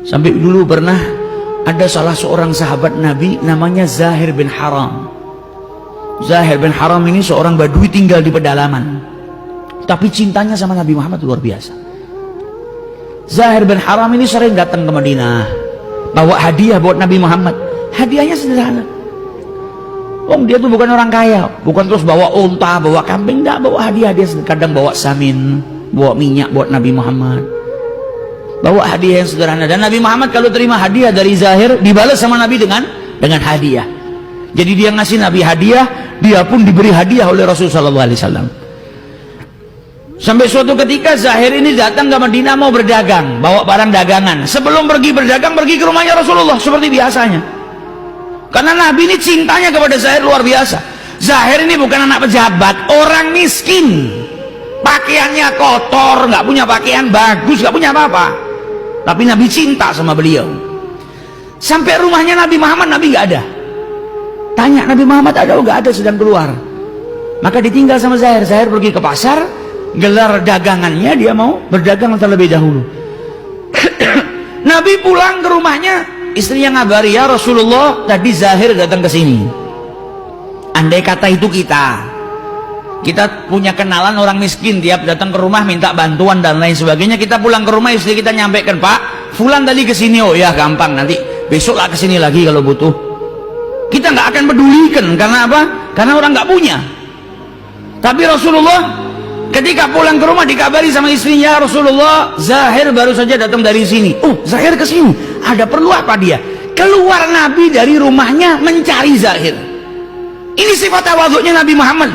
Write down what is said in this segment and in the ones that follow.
Sampai dulu pernah ada salah seorang sahabat Nabi namanya Zahir bin Haram. Zahir bin Haram ini seorang badui tinggal di pedalaman, tapi cintanya sama Nabi Muhammad luar biasa. Zahir bin Haram ini sering datang ke Madinah, bawa hadiah buat Nabi Muhammad. Hadiahnya sederhana. Dia tuh bukan orang kaya, bukan terus bawa unta, bawa kambing, enggak, bawa hadiah. Dia kadang bawa samin, bawa minyak buat Nabi Muhammad, bawa hadiah yang sederhana. Dan Nabi Muhammad kalau terima hadiah dari Zahir, dibalas sama Nabi dengan hadiah. Jadi dia ngasih Nabi hadiah, dia pun diberi hadiah oleh Rasulullah SAW. Sampai suatu ketika Zahir ini datang ke Madinah mau berdagang, bawa barang dagangan. Sebelum pergi berdagang, pergi ke rumahnya Rasulullah seperti biasanya. Karena Nabi ini cintanya kepada Zahir luar biasa. Zahir ini bukan anak pejabat, orang miskin, pakaiannya kotor, nggak punya pakaian bagus, nggak punya apa-apa, tapi Nabi cinta sama beliau. Sampai rumahnya Nabi Muhammad, Nabi nggak ada. Tanya Nabi Muhammad ada? Oh, nggak ada, sedang keluar. Maka ditinggal sama Zahir. Zahir pergi ke pasar, gelar dagangannya, dia mau berdagang terlebih dahulu. Nabi pulang ke rumahnya, istrinya ngabari, ya Rasulullah, tadi Zahir datang ke sini. Andai kata itu kita punya kenalan orang miskin, tiap datang ke rumah minta bantuan dan lain sebagainya, kita pulang ke rumah, istri kita nyampaikan, Pak, Fulan tadi ke sini. Oh ya, gampang, nanti besoklah ke sini lagi kalau butuh. Kita nggak akan pedulikan. Karena apa? Karena orang nggak punya. Tapi Rasulullah ketika pulang ke rumah dikabari sama istrinya, Rasulullah, Zahir baru saja datang dari sini. Oh, Zahir ke sini, ada perlu apa dia? Keluar Nabi dari rumahnya mencari Zahir. Ini sifat tawadhu'nya Nabi Muhammad.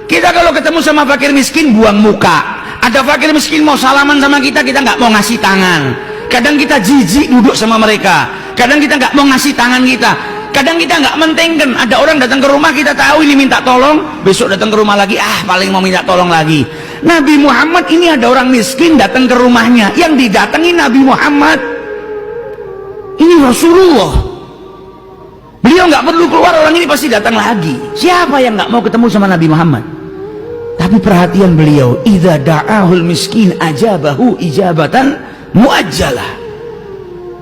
Kita kalau ketemu sama fakir miskin buang muka. Ada fakir miskin mau salaman sama kita, kita nggak mau ngasih tangan. Kadang kita jijik duduk sama mereka. Kadang kita nggak mau ngasih tangan kita. Kadang kita nggak mentingkan, ada orang datang ke rumah kita tahu ini minta tolong, besok datang ke rumah lagi, paling mau minta tolong lagi. Nabi Muhammad ini ada orang miskin datang ke rumahnya, yang didatangi Nabi Muhammad. Ini Rasulullah. Beliau nggak perlu keluar, orang ini pasti datang lagi. Siapa yang nggak mau ketemu sama Nabi Muhammad? Tapi perhatian beliau, idza da'ahul miskin ajabahu ijabatan muajjalah.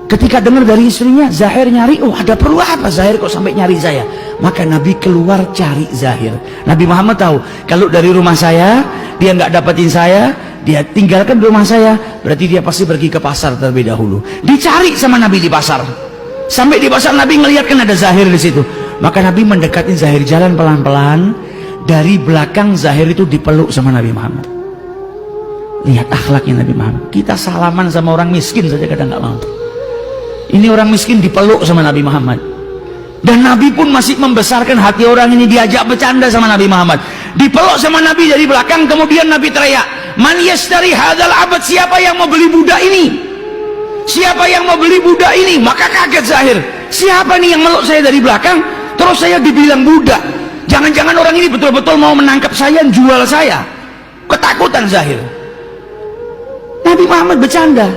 Ketika dengar dari istrinya, Zahir nyari, oh ada perlu apa Zahir kok sampai nyari saya? Maka Nabi keluar cari Zahir. Nabi Muhammad tahu, kalau dari rumah saya, dia nggak dapetin saya, dia tinggalkan di rumah saya, berarti dia pasti pergi ke pasar terlebih dahulu. Dicari sama Nabi di pasar. Sampai di pasar Nabi ngelihat kan ada Zahir di situ. Maka Nabi mendekatin Zahir, jalan pelan-pelan. Dari belakang Zahir itu dipeluk sama Nabi Muhammad. Lihat akhlaknya Nabi Muhammad. Kita salaman sama orang miskin saja kadang nggak mau. Ini orang miskin dipeluk sama Nabi Muhammad. Dan Nabi pun masih membesarkan hati orang ini, diajak bercanda sama Nabi Muhammad. Dipeluk sama Nabi dari belakang, kemudian Nabi teriak, Man yashtari hadzal abad, siapa yang mau beli budak ini? Siapa yang mau beli budak ini? Maka kaget Zahir, siapa nih yang meluk saya dari belakang? Terus saya dibilang budak. Jangan-jangan orang ini betul-betul mau menangkap saya, jual saya. Ketakutan Zahir. Nabi Muhammad bercanda.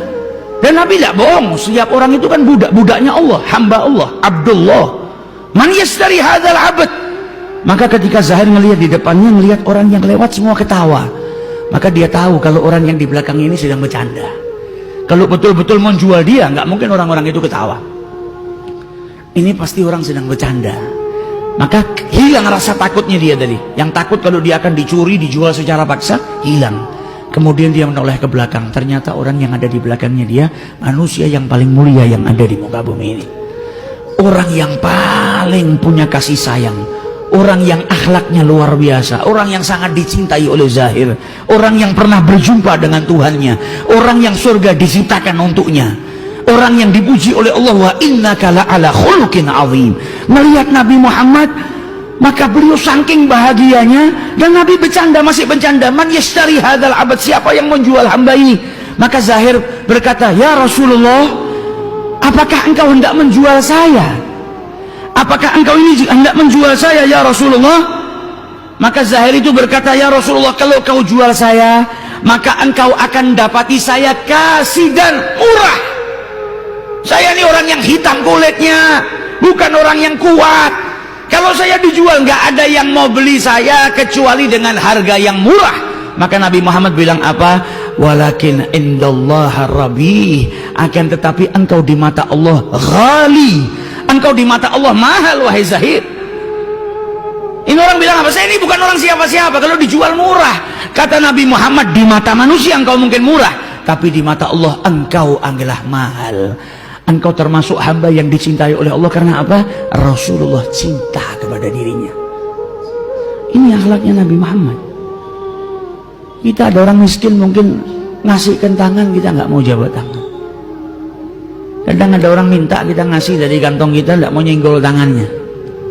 Dan Nabi tidak bohong, setiap orang itu kan budak, budaknya Allah, hamba Allah, Abdullah. Man yashtari hadzal abad. Maka ketika Zahir melihat di depannya, melihat orang yang lewat semua ketawa, maka dia tahu kalau orang yang di belakang ini sedang bercanda. Kalau betul-betul mau jual dia, nggak mungkin orang-orang itu ketawa. Ini pasti orang sedang bercanda. Maka hilang rasa takutnya dia tadi. Yang takut kalau dia akan dicuri, dijual secara paksa, hilang. Kemudian dia menoleh ke belakang, ternyata orang yang ada di belakangnya dia manusia yang paling mulia yang ada di muka bumi ini. Orang yang paling punya kasih sayang, orang yang akhlaknya luar biasa, orang yang sangat dicintai oleh Zahir, orang yang pernah berjumpa dengan Tuhannya, orang yang surga diciptakan untuknya, orang yang dipuji oleh Allah, wa innaka la'ala khuluqin azim. Melihat Nabi Muhammad, maka beliau saking bahagianya, dan Nabi bercanda, masih bercanda, Man yashtari hadzal abad, siapa yang menjual hamba ini? Maka Zahir berkata, ya Rasulullah, apakah engkau hendak menjual saya? Apakah engkau ini hendak menjual saya ya Rasulullah? Maka Zahir itu berkata, ya Rasulullah, kalau kau jual saya, maka engkau akan dapati saya kasih dan murah. Saya ini orang yang hitam kulitnya, bukan orang yang kuat. Kalau saya dijual, nggak ada yang mau beli saya kecuali dengan harga yang murah. Maka Nabi Muhammad bilang apa? walakin indallaha rabih, akan tetapi engkau di mata Allah ghali, engkau di mata Allah mahal wahai Zahir. Ini orang bilang apa? Saya ini bukan orang siapa-siapa kalau dijual murah. Kata Nabi Muhammad, di mata manusia engkau mungkin murah, tapi di mata Allah engkau adalah mahal. Engkau termasuk hamba yang dicintai oleh Allah karena apa? Rasulullah cinta kepada dirinya. Ini akhlaknya Nabi Muhammad. Kita ada orang miskin mungkin ngasihkan tangan, kita nggak mau jabat tangan. Kadang ada orang minta kita ngasih dari kantong kita, nggak mau nyenggol tangannya,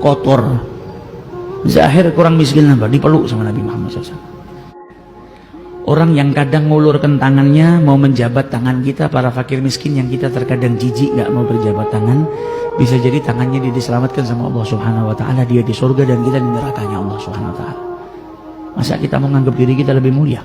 kotor. Zahir kurang miskin apa? Dipeluk sama Nabi Muhammad SAW. Orang yang kadang ngulurkan tangannya mau menjabat tangan kita, para fakir miskin yang kita terkadang jijik nggak mau berjabat tangan, bisa jadi tangannya dia diselamatkan sama Allah Subhanahu Wa Taala, dia di surga dan kita di nerakanya Allah Subhanahu Wa Taala. Masa kita mau menganggap diri kita lebih mulia?